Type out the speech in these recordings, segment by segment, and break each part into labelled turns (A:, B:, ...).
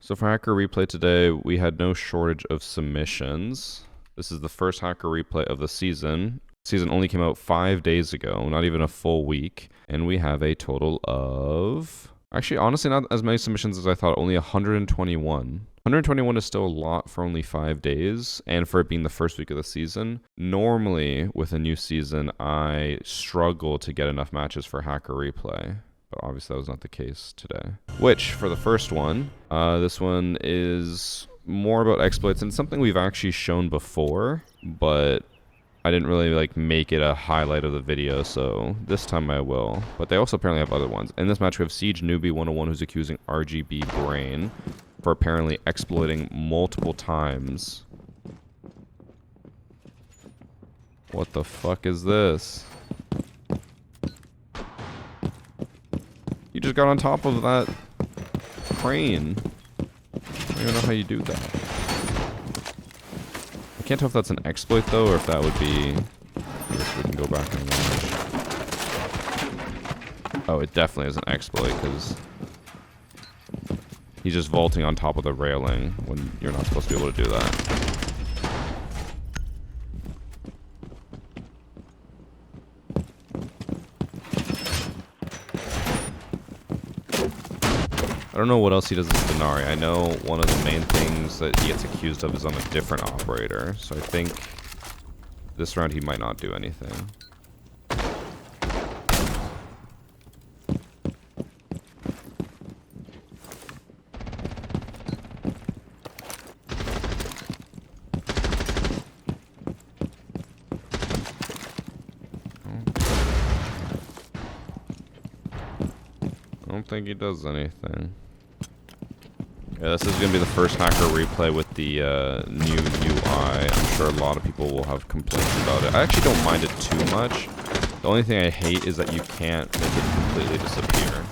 A: So for Hacker Replay today, we had no shortage of submissions. This is the first Hacker Replay of the season. Season only came out 5 days ago, not even a full week. And we have a total of... Actually, honestly, not as many submissions as I thought, only 121. 121 is still a lot for only 5 days, and for it being the first week of the season. Normally, with a new season, I struggle to get enough matches for Hacker Replay. But obviously that was not the case today. Which, for the first one, this one is more about exploits, and something we've actually shown before, but I didn't really make it a highlight of the video, so this time I will. But they also apparently have other ones. In this match we have Siege Newbie 101 who's accusing RGB Brain for apparently exploiting multiple times. What the fuck is this? You just got on top of that crane. I don't even know how you do that. I can't tell if that's an exploit though, or if that would be... I guess we can go back and watch. Oh, it definitely is an exploit, because he's just vaulting on top of the railing when you're not supposed to be able to do that. I don't know what else he does in Denari. I know one of the main things that he gets accused of is on a different operator, so I think this round he might not do anything. I don't think he does anything. Yeah, this is going to be the first Hacker Replay with the new UI. I'm sure a lot of people will have complaints about it. I actually don't mind it too much. The only thing I hate is that you can't make it completely disappear.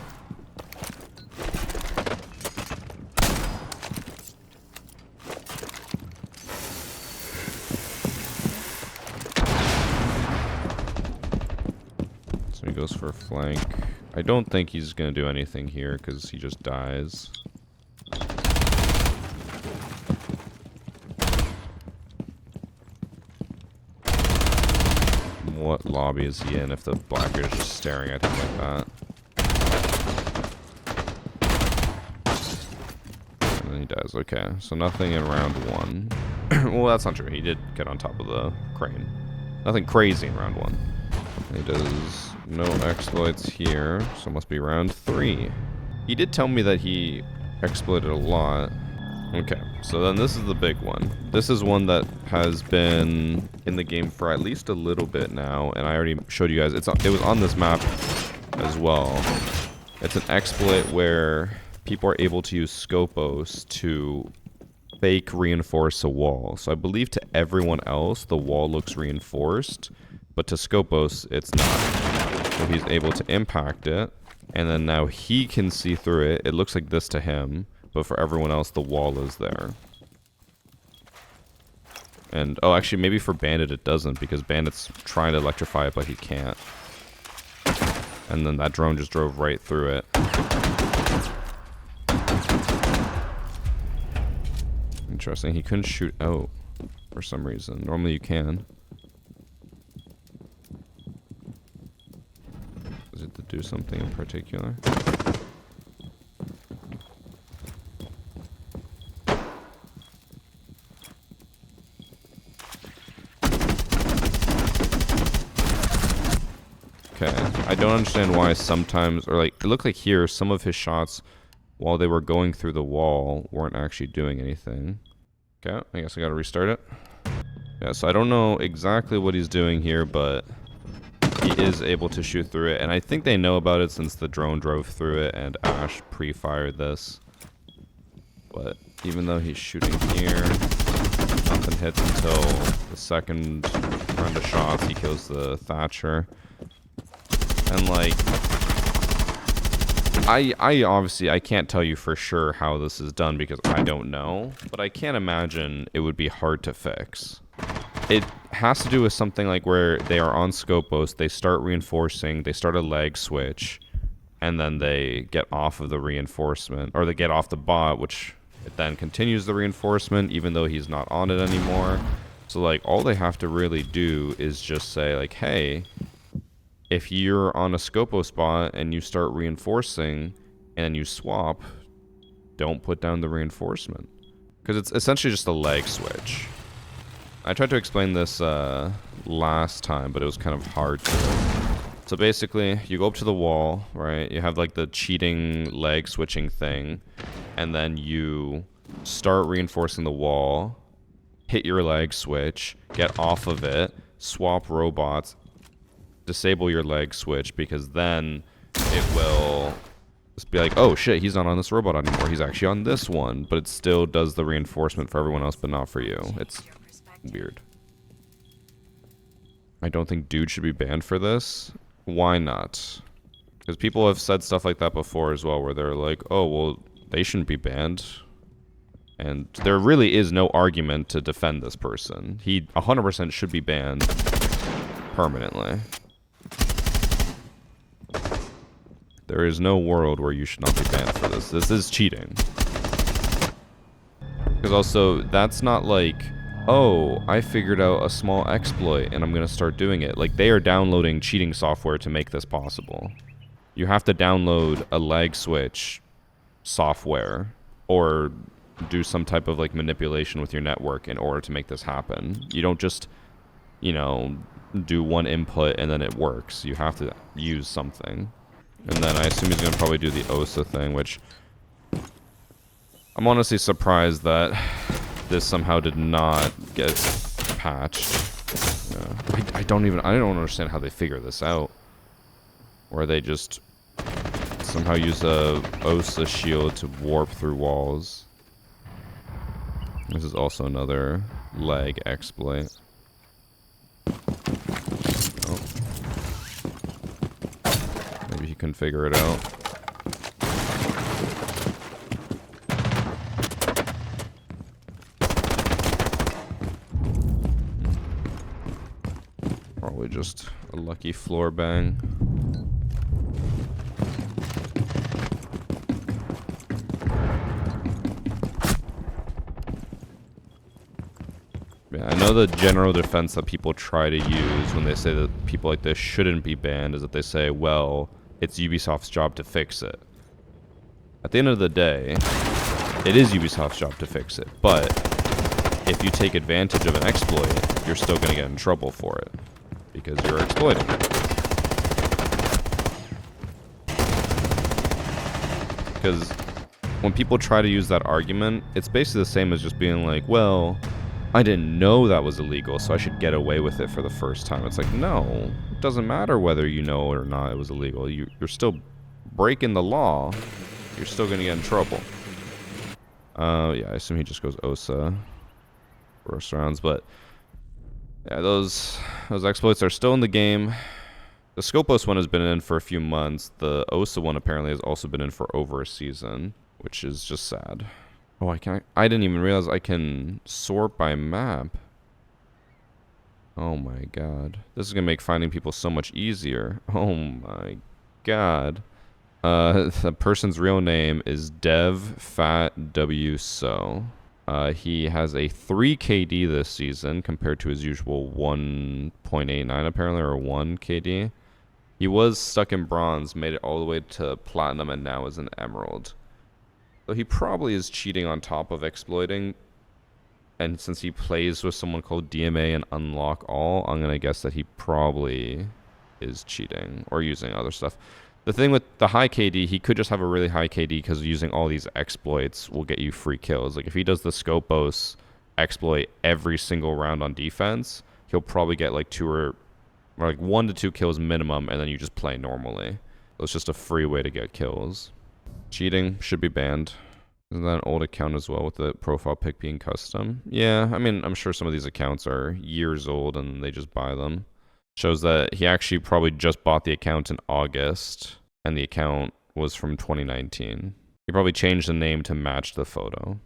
A: So he goes for a flank. I don't think he's going to do anything here because he just dies. What lobby is he in if the Blackbeard is just staring at him like that? And then he dies. Okay, so nothing in round one. Well, that's not true. He did get on top of the crane. Nothing crazy in round one. He does no exploits here, so it must be round 3. He did tell me that he exploited a lot. Okay, so then this is the big one. This is one that has been in the game for at least a little bit now, and I already showed you guys. It was on this map as well. It's an exploit where people are able to use Scopos to fake reinforce a wall. So I believe to everyone else, the wall looks reinforced, but to Scopos, it's not. So he's able to impact it, and then now he can see through it. It looks like this to him. But for everyone else, the wall is there. And, oh, actually, maybe for Bandit it doesn't, because Bandit's trying to electrify it, but he can't. And then that drone just drove right through it. Interesting. He couldn't shoot out for some reason. Normally you can. Is it to do something in particular? Okay, I don't understand why sometimes, or it looked like here, some of his shots, while they were going through the wall, weren't actually doing anything. Okay, I guess I gotta restart it. Yeah, so I don't know exactly what he's doing here, but he is able to shoot through it, and I think they know about it since the drone drove through it and Ash pre-fired this. But even though he's shooting here, nothing hits until the second round of shots. He kills the Thatcher. And I obviously, I can't tell you for sure how this is done because I don't know, but I can't imagine it would be hard to fix. It has to do with something like where they are on Scopos, they start reinforcing, they start a lag switch, and then they get off of the reinforcement, or they get off the bot, which It then continues the reinforcement even though he's not on it anymore. So like all they have to really do is just say like, hey, if you're on a scopo spot and you start reinforcing and you swap, don't put down the reinforcement. Because it's essentially just a leg switch. I tried to explain this last time, but it was kind of hard to. So basically, you go up to the wall, right? You have like the cheating leg switching thing, and then you start reinforcing the wall, hit your leg switch, get off of it, swap robots, disable your leg switch, because then it will just be like, oh shit, he's not on this robot anymore. He's actually on this one, but it still does the reinforcement for everyone else, but not for you. It's weird. I don't think dude should be banned for this. Why not? Because people have said stuff like that before as well, where they're like, oh, well, they shouldn't be banned. And there really is no argument to defend this person. He 100% should be banned permanently. There is no world where you should not be banned for this. This is cheating. Because also, that's not like, oh, I figured out a small exploit and I'm going to start doing it. Like, they are downloading cheating software to make this possible. You have to download a leg switch software or do some type of like manipulation with your network in order to make this happen. You don't just, you know, do one input and then it works. You have to use something. And then I assume he's going to probably do the OSA thing, which I'm honestly surprised that this somehow did not get patched. I don't understand how they figure this out. Or they just somehow use a OSA shield to warp through walls. This is also another lag exploit. Oh. Maybe he can figure it out. Probably just a lucky floor bang. Yeah, I know the general defense that people try to use when they say that people like this shouldn't be banned is that they say, well, it's Ubisoft's job to fix it. At the end of the day, it is Ubisoft's job to fix it, but if you take advantage of an exploit, you're still going to get in trouble for it. Because you're exploiting it. Because when people try to use that argument, it's basically the same as just being like, well, I didn't know that was illegal, so I should get away with it for the first time. It's like, no, it doesn't matter whether you know or not it was illegal. You're still breaking the law. You're still going to get in trouble. Yeah, I assume he just goes OSA first rounds, but yeah, those exploits are still in the game. The Scopos one has been in for a few months. The OSA one apparently has also been in for over a season, which is just sad. Oh, I didn't even realize I can sort by map. Oh my god. This is gonna make finding people so much easier. Oh my god. The person's real name is Dev Fat W So. He has a 3 KD this season compared to his usual 1.89 apparently, or 1 KD. He was stuck in bronze, made it all the way to platinum, and now is an emerald. So he probably is cheating on top of exploiting. And since he plays with someone called DMA and Unlock All, I'm going to guess that he probably is cheating or using other stuff. The thing with the high KD, he could just have a really high KD because using all these exploits will get you free kills. Like if he does the Scopos exploit every single round on defense, he'll probably get like 1 to 2 kills minimum, and then you just play normally. So it's just a free way to get kills. Cheating should be banned. Isn't that an old account as well with the profile pic being custom? Yeah, I mean, I'm sure some of these accounts are years old and they just buy them. Shows that he actually probably just bought the account in August, and the account was from 2019. He probably changed the name to match the photo.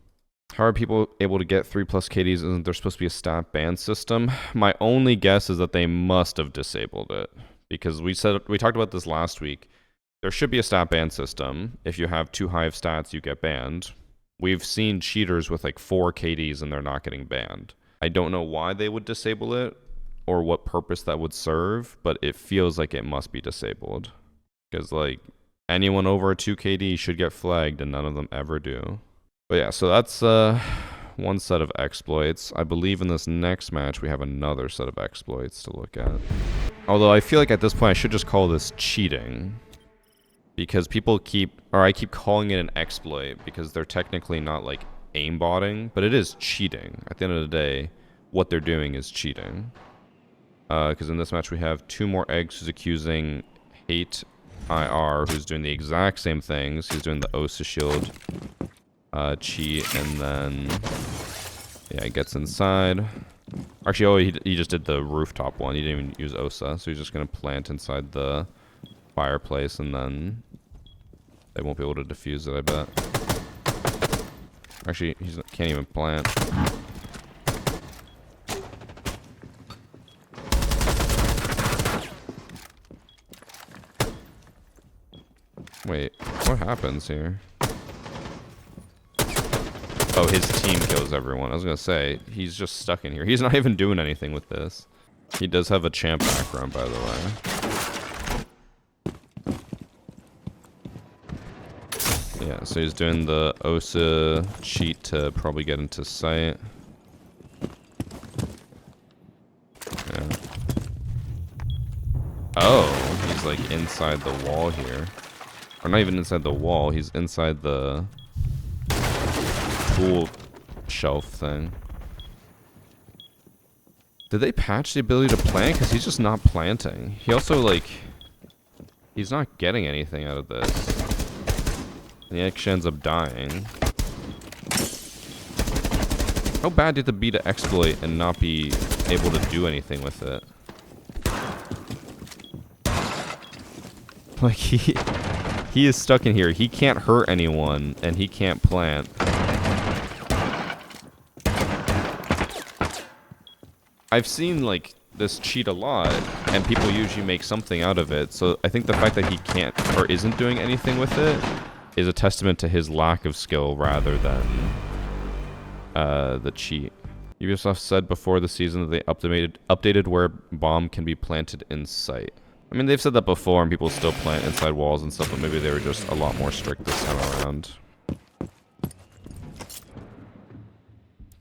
A: How are people able to get 3+ KDs? Isn't there supposed to be a stat ban system? My only guess is that they must have disabled it, because we talked about this last week. There should be a stat ban system. If you have too high of stats, you get banned. We've seen cheaters with like 4 KDs and they're not getting banned. I don't know why they would disable it or what purpose that would serve, but it feels like it must be disabled. Because like anyone over a 2 KD should get flagged and none of them ever do. But yeah, so that's one set of exploits. I believe in this next match we have another set of exploits to look at. Although I feel like at this point I should just call this cheating. Because I keep calling it an exploit because they're technically not like aimbotting, but it is cheating. At the end of the day, what they're doing is cheating. Because in this match we have 2 more eggs who's accusing Hate IR, who's doing the exact same things. He's doing the OSA shield cheat, and then yeah, he gets inside. Actually, oh, he just did the rooftop one. He didn't even use OSA, so he's just gonna plant inside the fireplace, and then they won't be able to defuse it, I bet. Actually, can't even plant. Wait, what happens here? Oh, his team kills everyone. I was gonna say, he's just stuck in here. He's not even doing anything with this. He does have a champ background, by the way. Yeah, so he's doing the OSA cheat to probably get into sight. Yeah. Oh, he's like inside the wall here. Or not even inside the wall, he's inside the tool shelf thing. Did they patch the ability to plant? Because he's just not planting. He also, like, he's not getting anything out of this. And he actually ends up dying. How bad did the be to exploit and not be able to do anything with it? Like, he is stuck in here. He can't hurt anyone, and he can't plant. I've seen, like, this cheat a lot, and people usually make something out of it. So I think the fact that he can't or isn't doing anything with it is a testament to his lack of skill rather than the cheat. Ubisoft said before the season that they updated where bomb can be planted in sight. I mean, they've said that before, and people still plant inside walls and stuff, but maybe they were just a lot more strict this time around.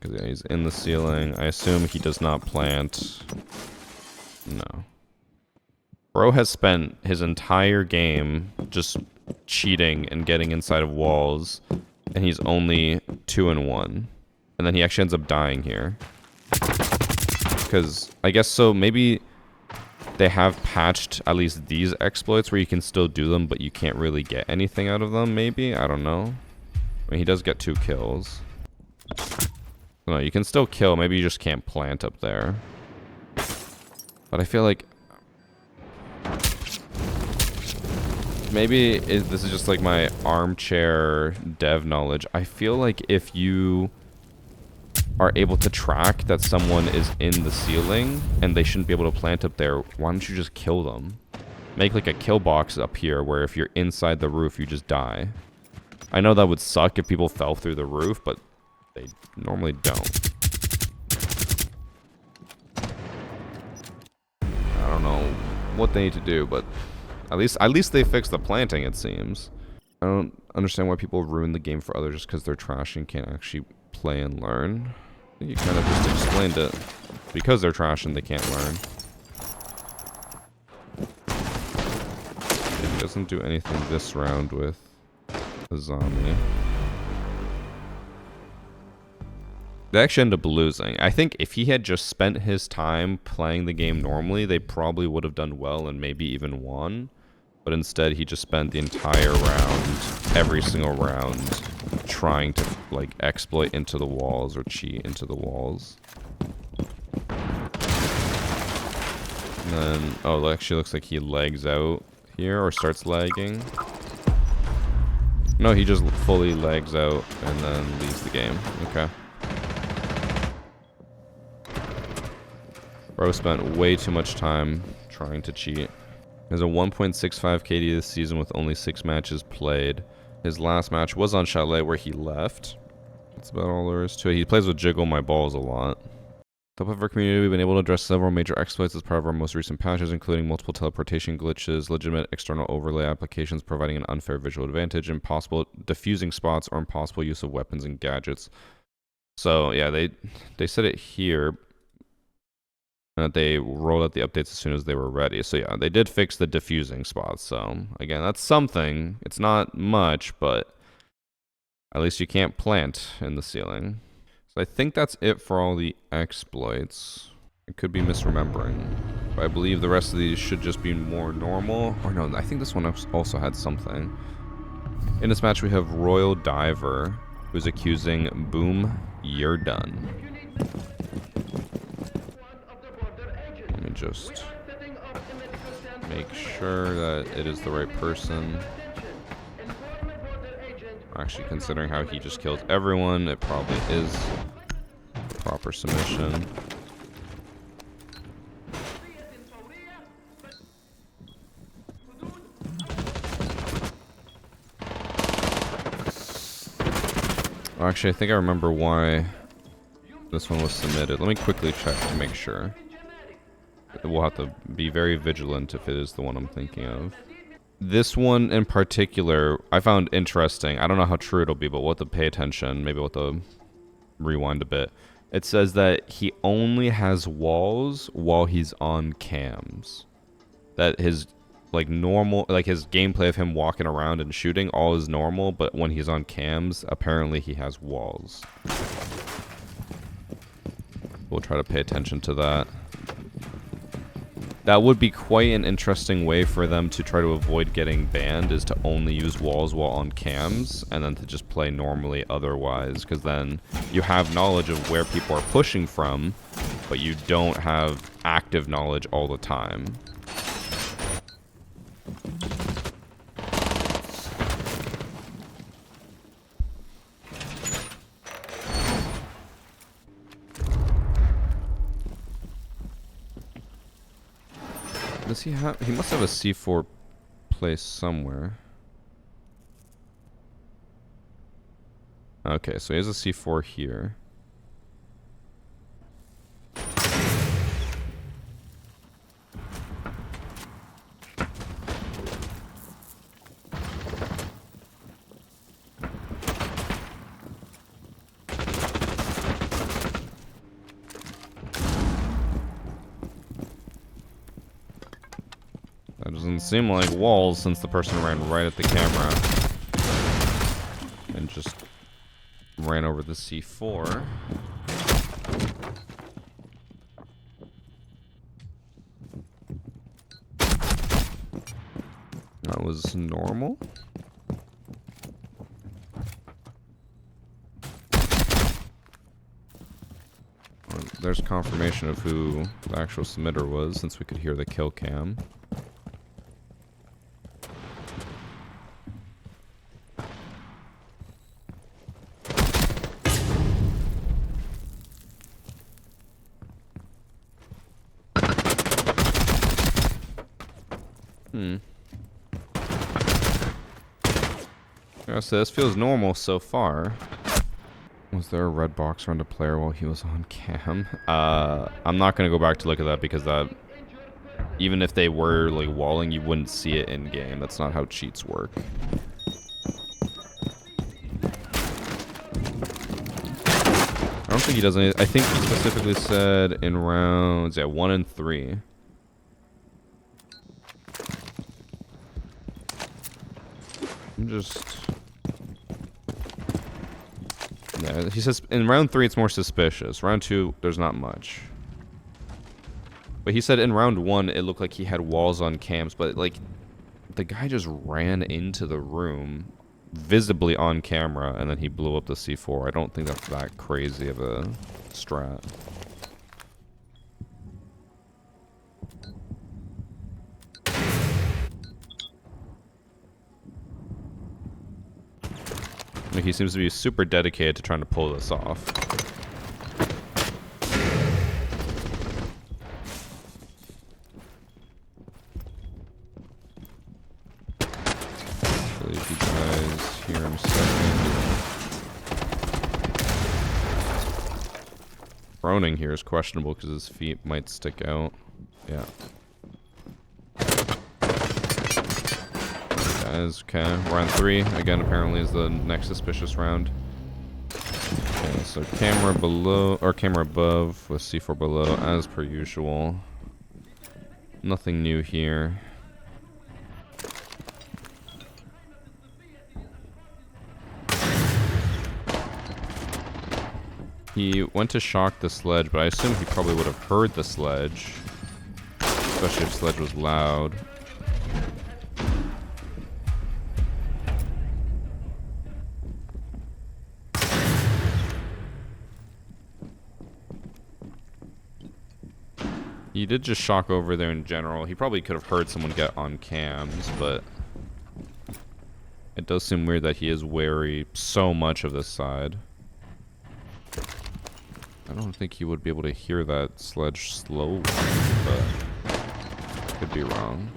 A: Because yeah, he's in the ceiling. I assume he does not plant. No. Bro has spent his entire game just cheating and getting inside of walls, and he's only 2-1. And then he actually ends up dying here. Because, I guess so, maybe they have patched at least these exploits where you can still do them, but you can't really get anything out of them, maybe? I don't know. I mean, he does get 2 kills. No, you can still kill, maybe you just can't plant up there. But I feel like maybe this is just like my armchair dev knowledge. I feel like if you are able to track that someone is in the ceiling and they shouldn't be able to plant up there, why don't you just kill them? Make like a kill box up here where if you're inside the roof, you just die. I know that would suck if people fell through the roof, but they normally don't. I don't know what they need to do, but at least they fixed the planting, it seems. I don't understand why people ruin the game for others just because they're trash and can't actually play and learn. I think you kind of just explained it. Because they're trash and they can't learn. He doesn't do anything this round with the zombie. They actually end up losing. I think if he had just spent his time playing the game normally, they probably would have done well and maybe even won. But instead, he just spent the entire round, every single round, trying to, like, exploit into the walls or cheat into the walls. And then, oh, it actually looks like he lags out here or starts lagging. No, he just fully lags out and then leaves the game. Okay. Bro spent way too much time trying to cheat. He has a 1.65 KD this season with only 6 matches played. His last match was on Chalet where he left. That's about all there is to it. He plays with Jiggle My Balls a lot. Top of our community, we've been able to address several major exploits as part of our most recent patches, including multiple teleportation glitches, legitimate external overlay applications providing an unfair visual advantage, impossible diffusing spots, or impossible use of weapons and gadgets. So yeah, they said it here, and that they rolled out the updates as soon as they were ready. So yeah, they did fix the diffusing spots. So again, that's something. It's not much, but at least you can't plant in the ceiling. So I think that's it for all the exploits. I could be misremembering, but I believe the rest of these should just be more normal. Or no, I think this one also had something. In this match, we have Royal Diver, who's accusing Boom, you're done. Let me just make sure that it is the right person. Actually, considering how he just killed everyone, it probably is the proper submission. Actually, I think I remember why this one was submitted. Let me quickly check to make sure. We'll have to be very vigilant if it is the one I'm thinking of. This one in particular, I found interesting. I don't know how true it'll be, but we'll have to pay attention. Maybe we'll have to rewind a bit. It says that he only has walls while he's on cams. That his normal, his gameplay of him walking around and shooting, all is normal, but when he's on cams, apparently he has walls. We'll try to pay attention to that. That would be quite an interesting way for them to try to avoid getting banned, is to only use walls while on cams, and then to just play normally otherwise, because then you have knowledge of where people are pushing from, but you don't have active knowledge all the time. Does he have... He must have a C4 place somewhere. Okay, so he has a C4 here. That doesn't seem like walls, since the person ran right at the camera and just ran over the C4. That was normal. There's confirmation of who the actual submitter was, since we could hear the kill cam. Yeah, so this feels normal so far. Was there a red box around a player while he was on cam? I'm not gonna go back to look at that, because that, even if they were walling, you wouldn't see it in game. That's not how cheats work. I don't think he does any. I think he specifically said in rounds 1 and 3. I'm just... Yeah, he says in round 3 it's more suspicious. Round 2, there's not much. But he said in round 1 it looked like he had walls on cams, but the guy just ran into the room visibly on camera, and then he blew up the C4. I don't think that's that crazy of a strat. He seems to be super dedicated to trying to pull this off. I believe you guys hear him second. Droning here is questionable because his feet might stick out. Yeah. Guys, okay. Round 3. Again, apparently is the next suspicious round. Okay, so camera below, or camera above with C4 below, as per usual. Nothing new here. He went to shock the sledge, but I assume he probably would have heard the sledge. Especially if sledge was loud. He did just shock over there in general. He probably could have heard someone get on cams, but it does seem weird that he is wary so much of this side. I don't think he would be able to hear that sledge slow, but could be wrong.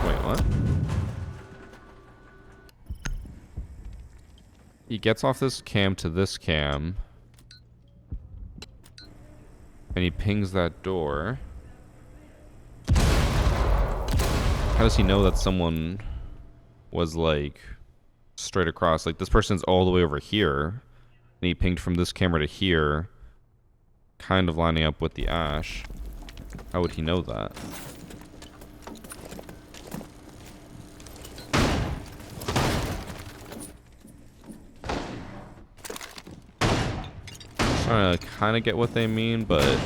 A: Wait, what? He gets off this cam to this cam, and he pings that door. How does he know that someone was, like, straight across? Like, this person's all the way over here, and he pinged from this camera to here, kind of lining up with the ash. How would he know that? Trying to kind of get what they mean, but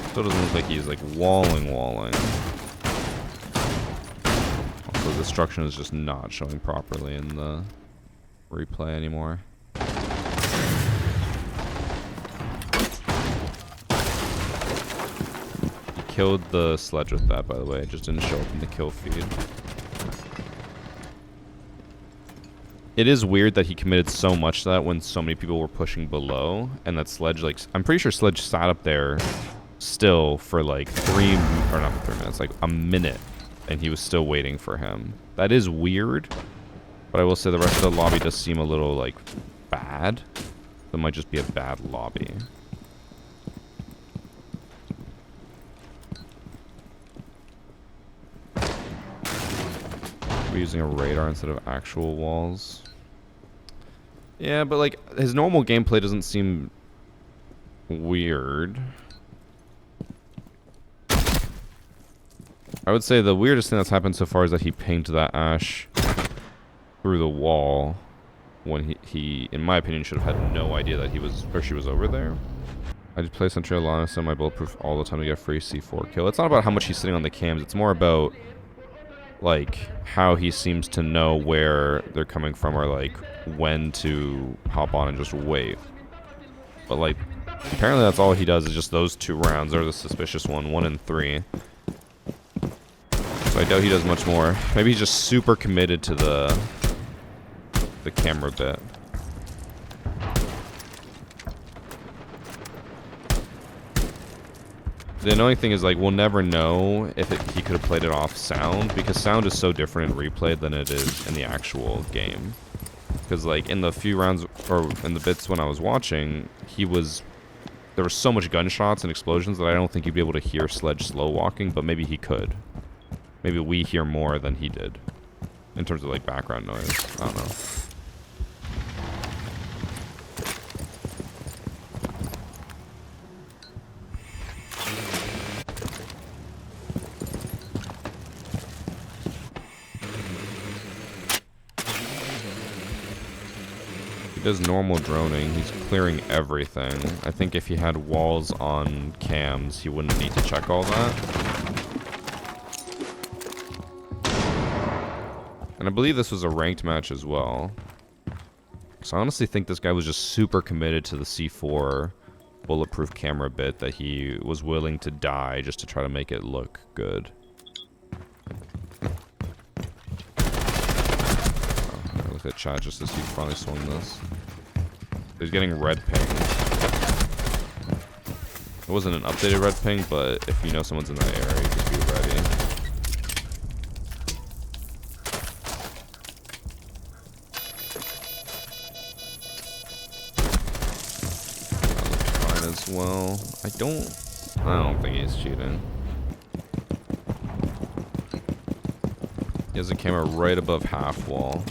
A: still doesn't look like he's, like, walling. Also, the destruction is just not showing properly in the replay anymore. He killed the sledge with that, by the way. It just didn't show up in the kill feed. It is weird that he committed so much to that when so many people were pushing below, and that sledge, like, I'm pretty sure sledge sat up there still for like not 3 minutes, like a minute, and he was still waiting for him. That is weird, but I will say the rest of the lobby does seem a little, like, bad. It might just be a bad lobby. We're using a radar instead of actual walls. Yeah, but, like, his normal gameplay doesn't seem weird. I would say the weirdest thing that's happened so far is that he pinged that ash through the wall when he in my opinion, should have had no idea that he was, or she was over there. I just play Sentry Alana, my bulletproof all the time to get a free C4 kill. It's not about how much he's sitting on the cams, it's more about, like, how he seems to know where they're coming from, or, like, when to hop on and just wait. But, like, apparently that's all he does is just those 2 rounds. They're the suspicious 1 and 3. So I doubt he does much more. Maybe he's just super committed to the camera bit. The annoying thing is, like, we'll never know if he could have played it off sound, because sound is so different in replay than it is in the actual game. Because, like, in the few rounds, or in the bits when I was watching, there was so much gunshots and explosions that I don't think you'd be able to hear Sledge slow walking, but maybe he could. Maybe we hear more than he did, in terms of, like, background noise. I don't know. He does normal droning. He's clearing everything. I think if he had walls on cams, he wouldn't need to check all that. And I believe this was a ranked match as well. So I honestly think this guy was just super committed to the C4 bulletproof camera bit that he was willing to die just to try to make it look good. Oh, look at chat just as he finally swung this. He's getting red ping. It wasn't an updated red ping, but if you know someone's in that area, just be red. though. I don't think he's cheating. He has a camera right above half wall.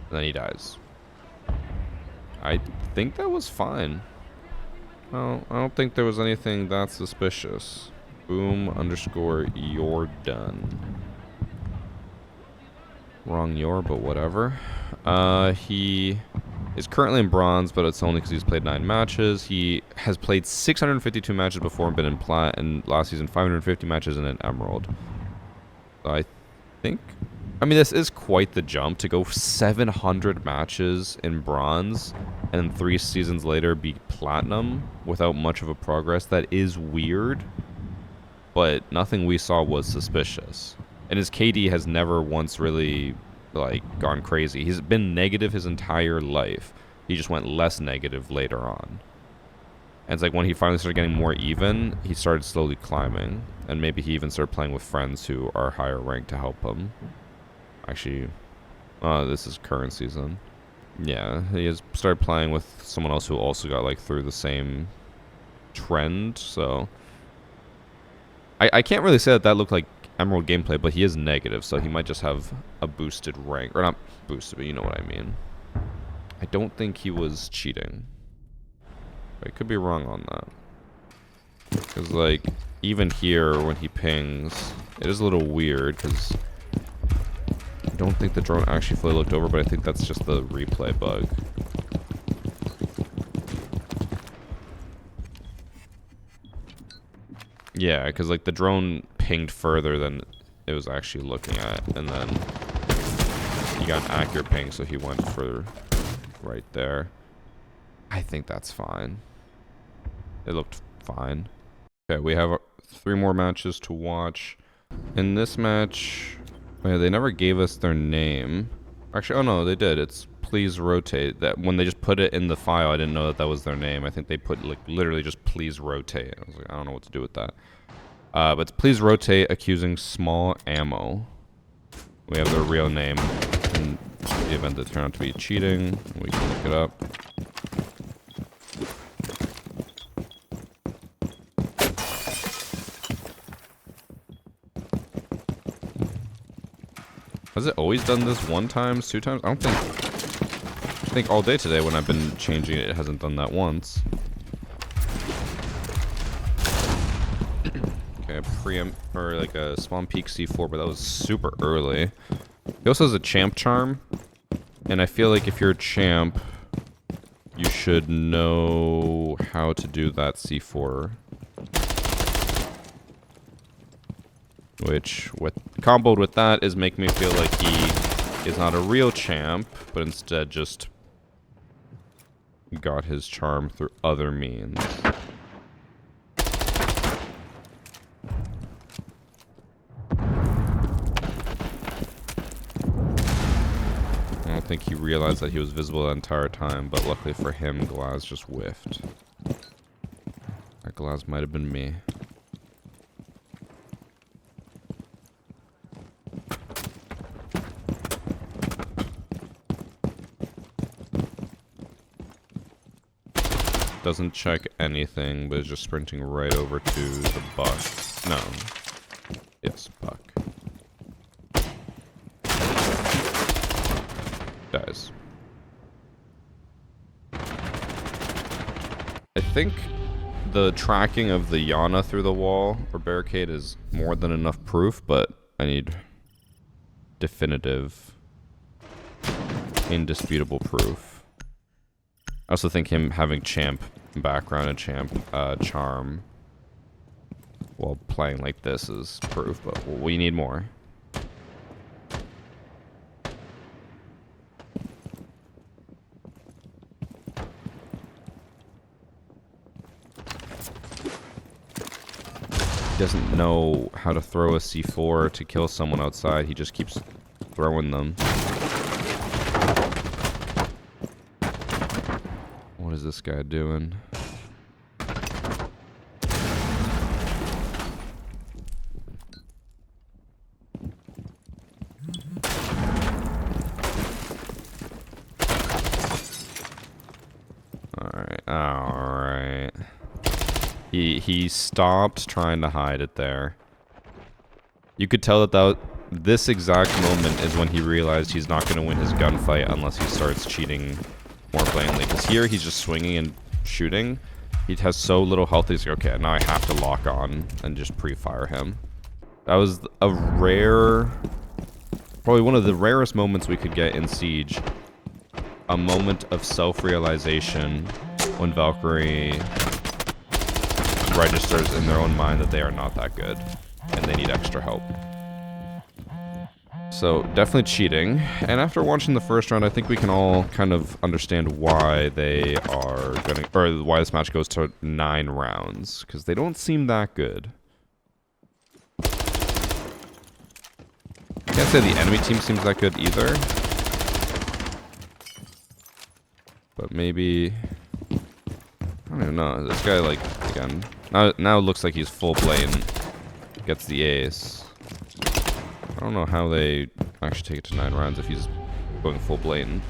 A: And then he dies. I think that was fine. Well, I don't think there was anything that suspicious. Boom underscore you're done. Wrong you're, but whatever. He is currently in bronze, but it's only because he's played 9 matches. He has played 652 matches before and been in plat, and last season 550 matches in an emerald. So I think, I mean, this is quite the jump to go 700 matches in bronze and then 3 seasons later be platinum without much of a progress. That is weird, but nothing we saw was suspicious. And his KD has never once really, like, gone crazy. He's been negative his entire life. He just went less negative later on. And it's like when he finally started getting more even, he started slowly climbing. And maybe he even started playing with friends who are higher ranked to help him. Actually, this is current season. Yeah, he has started playing with someone else who also got, like, through the same trend, so... I can't really say that that looked like Emerald gameplay, but he is negative, so he might just have a boosted rank. Or not boosted, but you know what I mean. I don't think he was cheating. I could be wrong on that. Because, like, even here, when he pings, it is a little weird, because I don't think the drone actually fully looked over, but I think that's just the replay bug. Yeah, because, like, the drone pinged further than it was actually looking at, and then he got an accurate ping, so he went for right there. I think that's fine. It looked fine. Okay, we have 3 more matches to watch. In this match, yeah, they never gave us their name. Actually, oh no, they did. It's please rotate. That when they just put it in the file, I didn't know that that was their name. I think they put, like, literally just please rotate. I was like, I don't know what to do with that. But it's please rotate accusing small ammo. We have their real name. In the event that turned out to be cheating, we can look it up. Has it always done this 1 time, 2 times? I think all day today when I've been changing it, it hasn't done that once. Okay, preempt, or like a spawn peak C4, but that was super early. He also has a champ charm, and I feel like if you're a champ, you should know how to do that C4. Which, comboed with that, is make me feel like he is not a real champ, but instead just got his charm through other means. I don't think he realized that he was visible the entire time, but luckily for him, Glaz just whiffed. That Glaz might have been me. Doesn't check anything, but is just sprinting right over to the buck. No. Yes, buck. Dies. I think the tracking of the Yana through the wall or barricade is more than enough proof, but I need definitive, indisputable proof. I also think him having champ background and champ charm while playing like this is proof, but we need more. He doesn't know how to throw a C4 to kill someone outside. He just keeps throwing them. What is this guy doing? He stopped trying to hide it there. You could tell that this exact moment is when he realized he's not going to win his gunfight unless he starts cheating more blatantly. Because here he's just swinging and shooting. He has so little health. He's like, okay, now I have to lock on and just pre-fire him. That was a rare, probably one of the rarest moments we could get in Siege. A moment of self-realization when Valkyrie registers in their own mind that they are not that good and they need extra help. So definitely cheating. And after watching the first round, I think we can all kind of understand why they are gonna, or why this match goes to 9 rounds, because they don't seem that good. Can't say the enemy team seems that good either. But maybe, I don't even know. This guy, like, again, now it looks like he's full blatant. Gets the ace. I don't know how they actually take it to 9 rounds if he's going full blatant.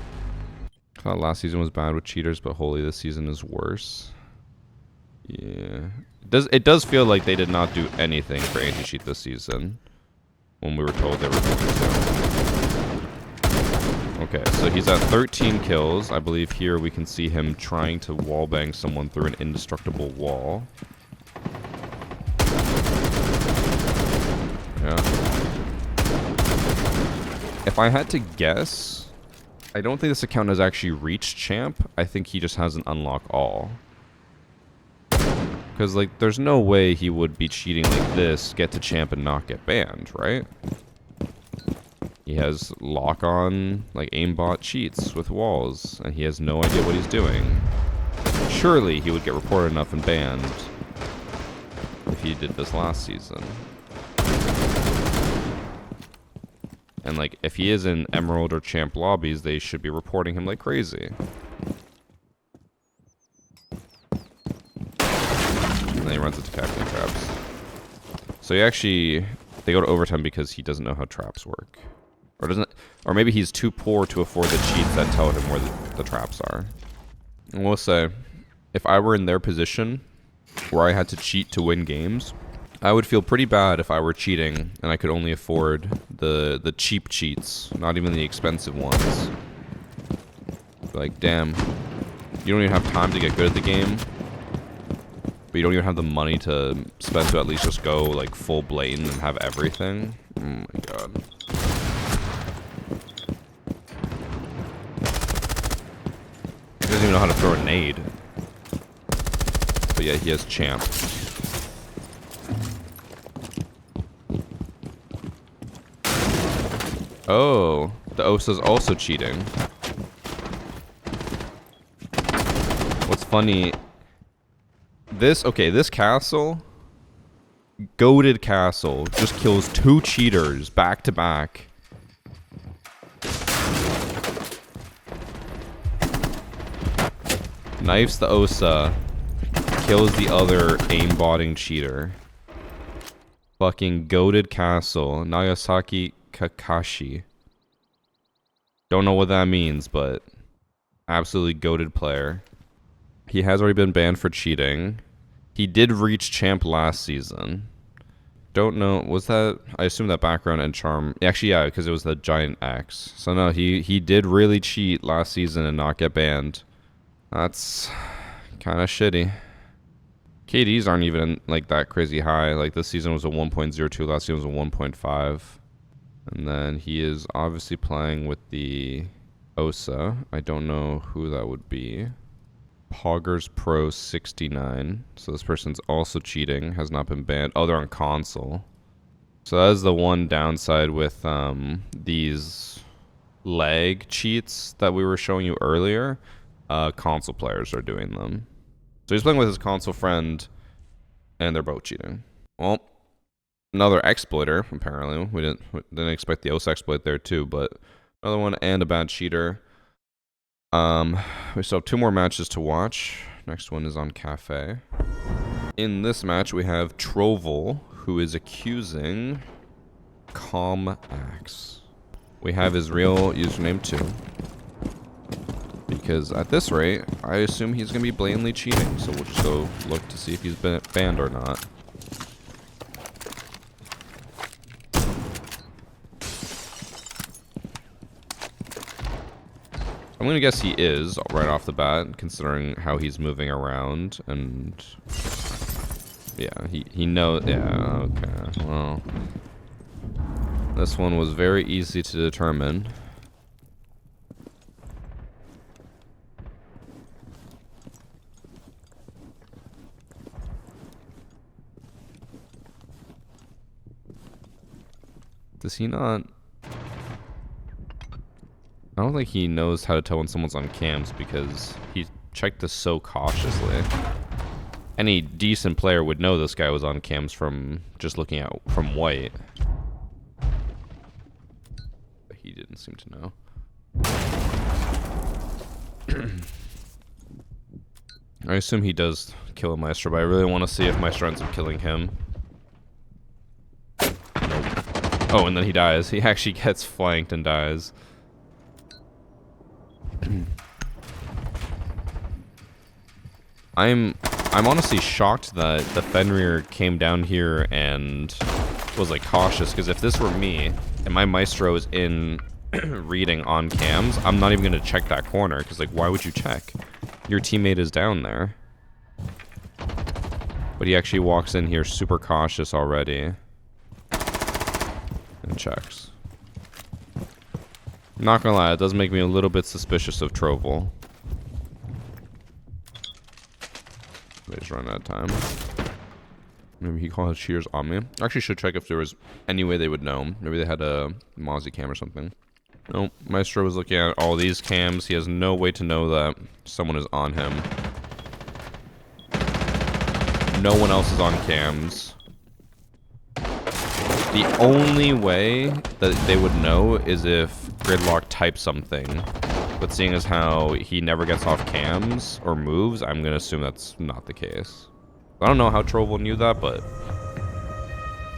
A: I thought last season was bad with cheaters, but holy, this season is worse. Yeah. It does feel like they did not do anything for anti-cheat this season, when we were told they were going to. Okay, so he's at 13 kills. I believe here we can see him trying to wallbang someone through an indestructible wall. Yeah. If I had to guess, I don't think this account has actually reached champ. I think he just hasn't unlocked all. Because, like, there's no way he would be cheating like this, get to champ and not get banned, right? He has lock-on, like, aimbot cheats with walls, and he has no idea what he's doing. Surely he would get reported enough and banned if he did this last season. And, like, if he is in Emerald or Champ lobbies, they should be reporting him like crazy. And then he runs into cactus traps. So they go to overtime because he doesn't know how traps work. Or maybe he's too poor to afford the cheats that tell him where the traps are. And we'll say, if I were in their position, where I had to cheat to win games, I would feel pretty bad if I were cheating and I could only afford the cheap cheats, not even the expensive ones. Like, damn, you don't even have time to get good at the game, but you don't even have the money to spend to at least just go, like, full blatant and have everything. Oh my god. He doesn't even know how to throw a nade. But yeah, he has champ. Oh, the Osa's also cheating. What's funny, this castle, goated castle, just kills 2 cheaters back to back. Knifes the Osa, kills the other aimbotting cheater. Fucking goated castle, Nagasaki Kakashi. Don't know what that means, but absolutely goated player. He has already been banned for cheating. He did reach champ last season. Don't know, was that, I assume that background and charm, actually yeah, because it was the giant axe. So no, he did really cheat last season and not get banned. That's kind of shitty. KDs aren't even like that crazy high. Like this season was a 1.02, last season was a 1.5. And then he is obviously playing with the Osa. I don't know who that would be. Poggers Pro 69. So this person's also cheating, has not been banned. Oh, they're on console. So that is the one downside with these lag cheats that we were showing you earlier. Console players are doing them. So he's playing with his console friend, and they're both cheating. Well, another exploiter, apparently. We didn't expect the OS exploit there too, but another one and a bad cheater. We still have 2 more matches to watch. Next one is on Cafe. In this match, we have Trovel, who is accusing Calm Axe. We have his real username too. Because at this rate, I assume he's going to be blatantly cheating. So we'll just go look to see if he's been banned or not. I'm going to guess he is right off the bat, considering how he's moving around. And yeah, he knows. Yeah, okay. Well, this one was very easy to determine. Does he not? I don't think he knows how to tell when someone's on cams because he checked this so cautiously. Any decent player would know this guy was on cams from just looking at from white. But he didn't seem to know. I assume he does kill a Maestro, but I really want to see if Maestro ends up killing him. Oh, and then he dies. He actually gets flanked and dies. I'm honestly shocked that the Fenrir came down here and was like cautious, because if this were me and my Maestro is in reading on cams, I'm not even gonna check that corner, because like why would you check? Your teammate is down there. But he actually walks in here super cautious already. And checks. Not gonna lie, it does make me a little bit suspicious of Trovel. He's running out of time. Maybe he called his cheaters on me. I actually should check if there was any way they would know. Maybe they had a Mozzie cam or something. Nope. Maestro was looking at all these cams. He has no way to know that someone is on him. No one else is on cams. The only way that they would know is if Gridlock types something. But seeing as how he never gets off cams or moves, I'm going to assume that's not the case. I don't know how Trovel knew that, but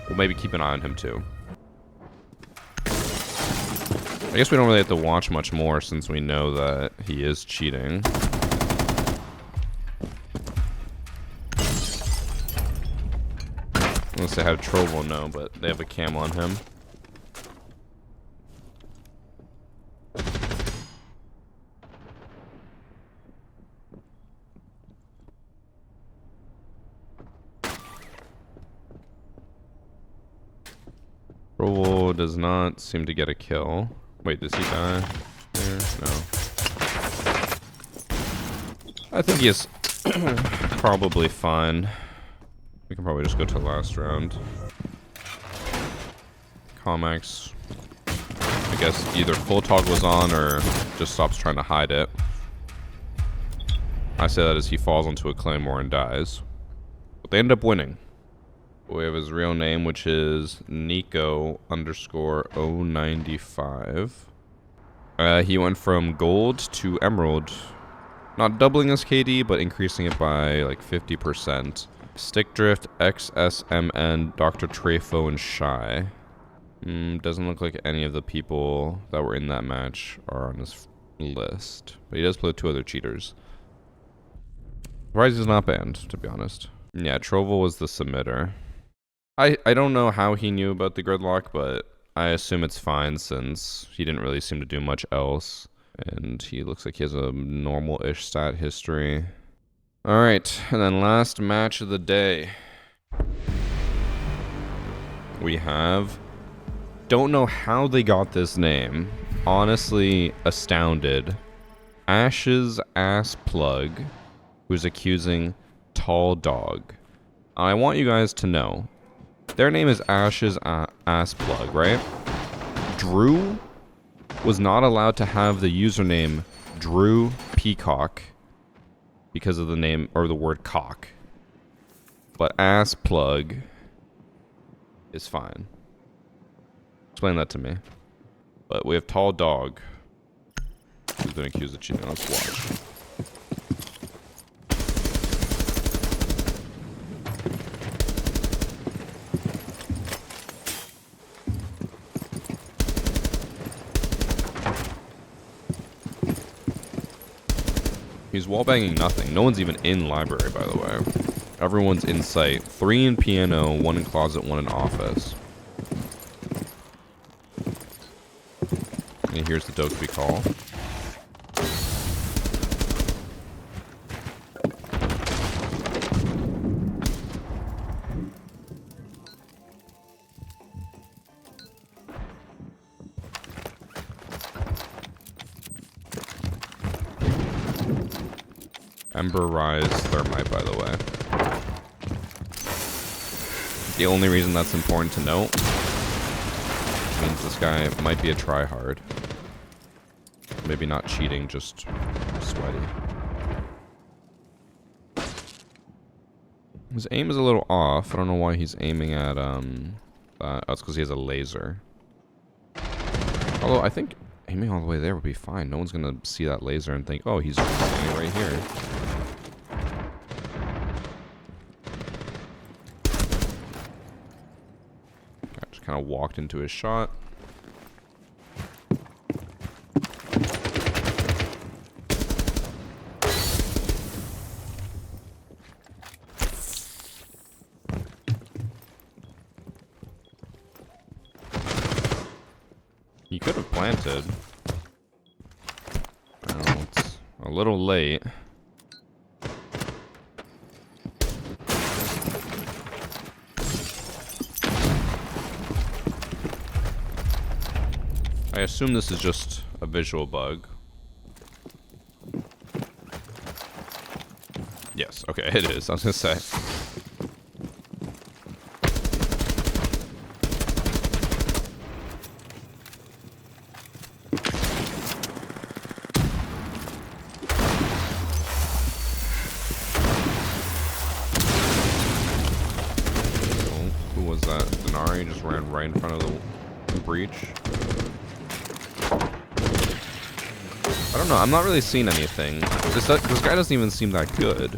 A: we'll maybe keep an eye on him too. I guess we don't really have to watch much more since we know that he is cheating. Unless they have Trovel, no, but they have a cam on him. Trovel does not seem to get a kill. Wait, does he die there? No. I think he is probably fine. We can probably just go to the last round. Comax, I guess either full toggle was on or just stops trying to hide it. I say that as he falls onto a claymore and dies. But they end up winning. We have his real name, which is Nico_095. He went from gold to emerald. Not doubling his KD, but increasing it by like 50%. Stickdrift, XSMN, Dr. Trefo, and Shy. Doesn't look like any of the people that were in that match are on his list. But he does play with 2 other cheaters. Surprised he's not banned, to be honest. Yeah, Trovel was the submitter. I don't know how he knew about the Gridlock, but I assume it's fine since he didn't really seem to do much else. And he looks like he has a normal-ish stat history. Alright, and then last match of the day. We have... Don't know how they got this name. Honestly, astounded. Ash's ass plug, who's accusing Tall Dog. I want you guys to know. Their name is Ash's ass plug, right? Drew was not allowed to have the username Drew Peacock because of the name or the word cock. But ass plug is fine. Explain that to me. But we have Tall Dog, who's been accused of cheating. Let's watch. He's wallbanging nothing. No one's even in library, by the way. Everyone's in sight. 3 in piano, 1 in closet, 1 in office. And here's the Dokkaebi call. Ember Rise Thermite, by the way. The only reason that's important to note means this guy might be a tryhard. Maybe not cheating, just sweaty. His aim is a little off. I don't know why he's aiming at, oh, it's because he has a laser. Although, I think aiming all the way there would be fine. No one's going to see that laser and think, oh, he's aiming it right here. Kind of walked into his shot. He could have planted. Oh, it's a little late. I assume this is just a visual bug. Yes, okay, it is. I was gonna say. Oh, who was that? Denari just ran right in front of the breach. I don't know, I'm not really seeing anything. This guy doesn't even seem that good.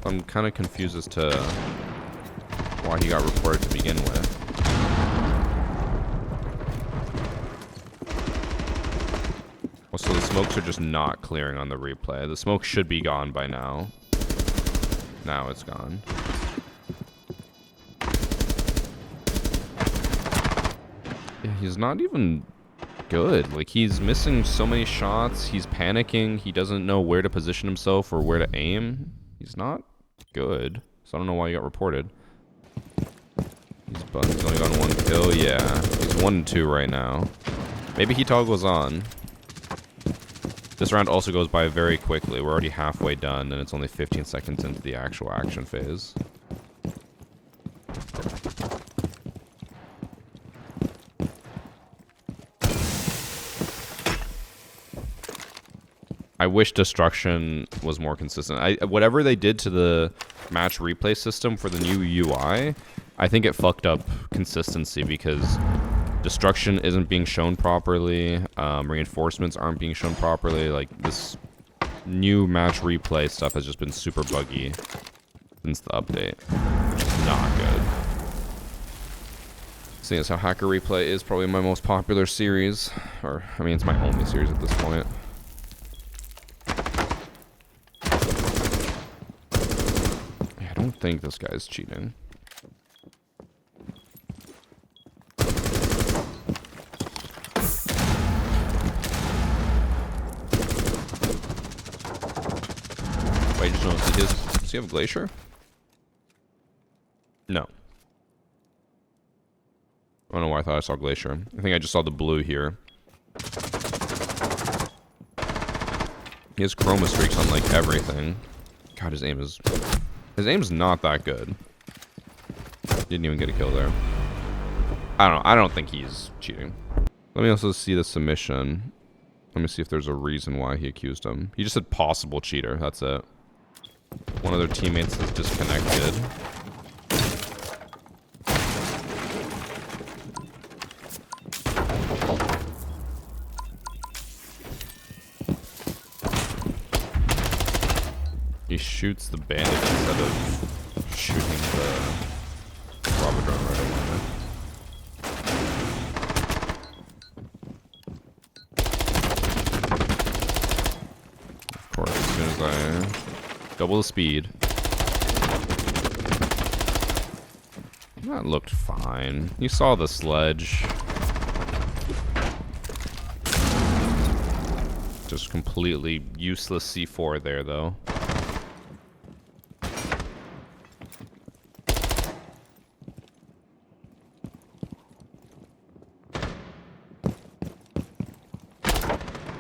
A: I'm kind of confused as to why he got reported to begin with. Well, so the smokes are just not clearing on the replay. The smoke should be gone by now. Now it's gone. Yeah, he's not even good. Like, he's missing so many shots. He's panicking. He doesn't know where to position himself or where to aim. He's not good. So I don't know why he got reported. He's only got 1 kill. Yeah, he's 1-2 right now. Maybe he toggles on. This round also goes by very quickly. We're already halfway done, and it's only 15 seconds into the actual action phase. I wish Destruction was more consistent. Whatever they did to the match replay system for the new UI, I think it fucked up consistency because Destruction isn't being shown properly, reinforcements aren't being shown properly. Like, this new match replay stuff has just been super buggy since the update, which is not good. Seeing as how Hacker Replay is probably my most popular series, or, I mean, it's my only series at this point. I don't think this guy's cheating. Wait, just noticed does he have a glacier? No. I don't know why I thought I saw glacier. I think I just saw the blue here. He has chroma streaks on like everything. God, his aim's not that good. Didn't even get a kill there. I don't think he's cheating. Let me also see the submission. Let me see if there's a reason why he accused him. He just said possible cheater. That's it. One of their teammates is disconnected. He shoots the bandit instead of shooting the robber drone right away. Of as I double the speed. That looked fine. You saw the sledge. Just completely useless C4 there, though.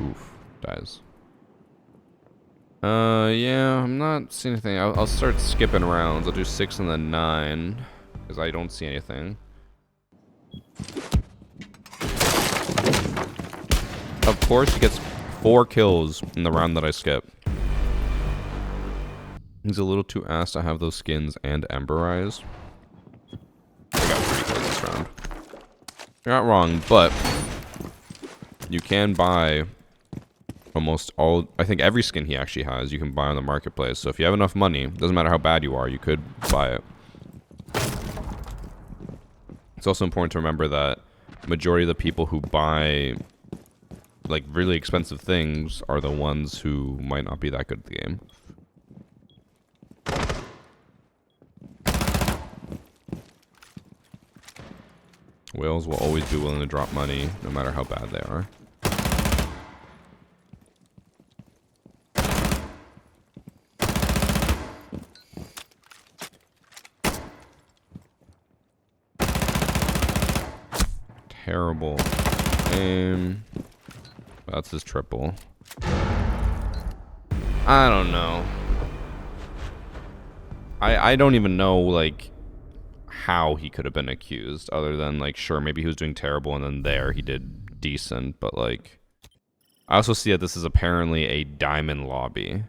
A: Oof. Dies. Yeah, I'm not seeing anything. I'll start skipping rounds. I'll do 6 and then 9. Because I don't see anything. Of course, he gets 4 kills in the round that I skip. He's a little too ass to have those skins and Ember Eyes. I got 3 kills this round. You're not wrong, but you can buy almost all, I think every skin he actually has, you can buy on the marketplace. So if you have enough money, doesn't matter how bad you are, you could buy it. It's also important to remember that majority of the people who buy like really expensive things are the ones who might not be that good at the game. Whales will always be willing to drop money no matter how bad they are. Terrible aim. That's his triple. I don't know. I don't even know, like, how he could have been accused, other than, like, sure, maybe he was doing terrible, and then there he did decent, but, like, I also see that this is apparently a diamond lobby.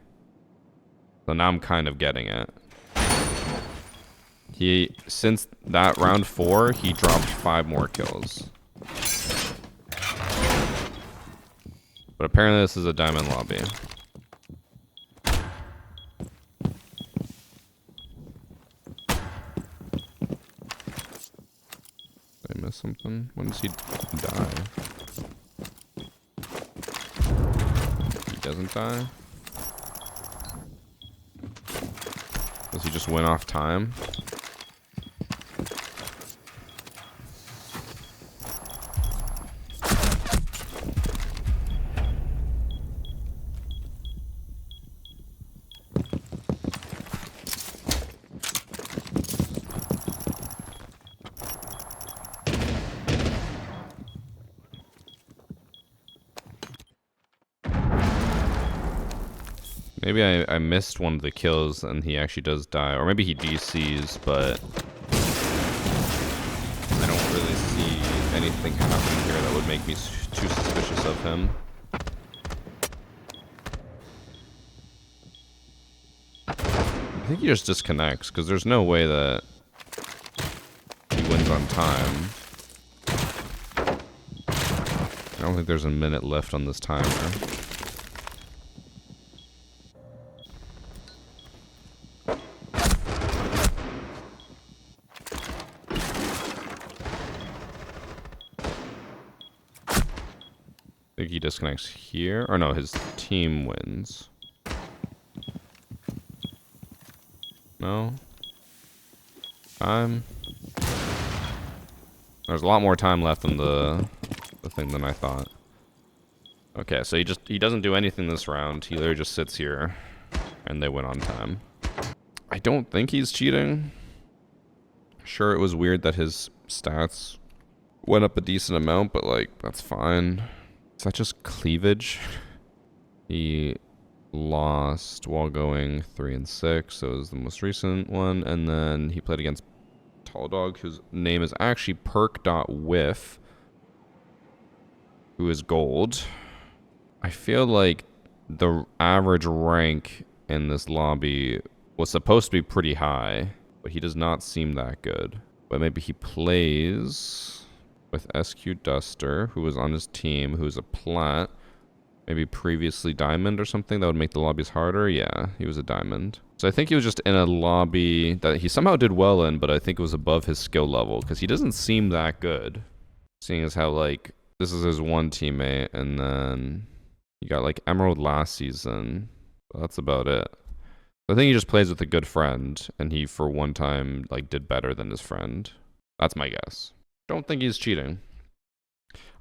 A: So now I'm kind of getting it. Since that round 4, he dropped 5 more kills. But apparently this is a diamond lobby. Did I miss something? When does he die? He doesn't die? Does he just win off time? Maybe I missed one of the kills and he actually does die. Or maybe he DCs, but I don't really see anything happening here that would make me too suspicious of him. I think he just disconnects, because there's no way that he wins on time. I don't think there's a minute left on this timer. I think he disconnects here. Or no, his team wins. No. Time. There's a lot more time left on the thing than I thought. Okay, so he doesn't do anything this round. He literally just sits here and they win on time. I don't think he's cheating. Sure, it was weird that his stats went up a decent amount, but like, that's fine. Is that just cleavage? He lost while going 3 and 6, so it was the most recent one, and then he played against Tall Dog, whose name is actually perk.whiff, who is gold. I feel like the average rank in this lobby was supposed to be pretty high, but he does not seem that good. But maybe he plays with SQ Duster, who was on his team, who's a plat. Maybe previously diamond or something that would make the lobbies harder. Yeah, he was a diamond. So I think he was just in a lobby that he somehow did well in, but I think it was above his skill level, because he doesn't seem that good. Seeing as how, like, this is his one teammate, and then you got, like, Emerald last season. That's about it. I think he just plays with a good friend, and he for one time like did better than his friend. That's my guess. Don't think he's cheating.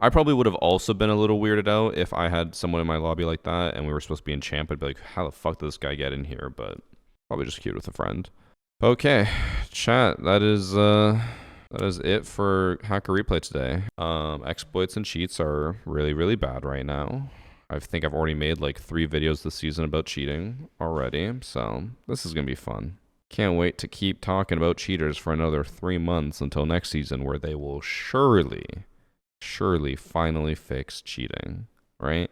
A: I probably would have also been a little weirded out if I had someone in my lobby like that and we were supposed to be in champ. I'd be like, how the fuck did this guy get in here? But probably just queued with a friend. Okay, chat. That is it for Hacker Replay today. Exploits and cheats are really, really bad right now. I think I've already made like 3 videos this season about cheating already, so this is gonna be fun. Can't wait to keep talking about cheaters for another 3 months until next season, where they will surely finally fix cheating, right?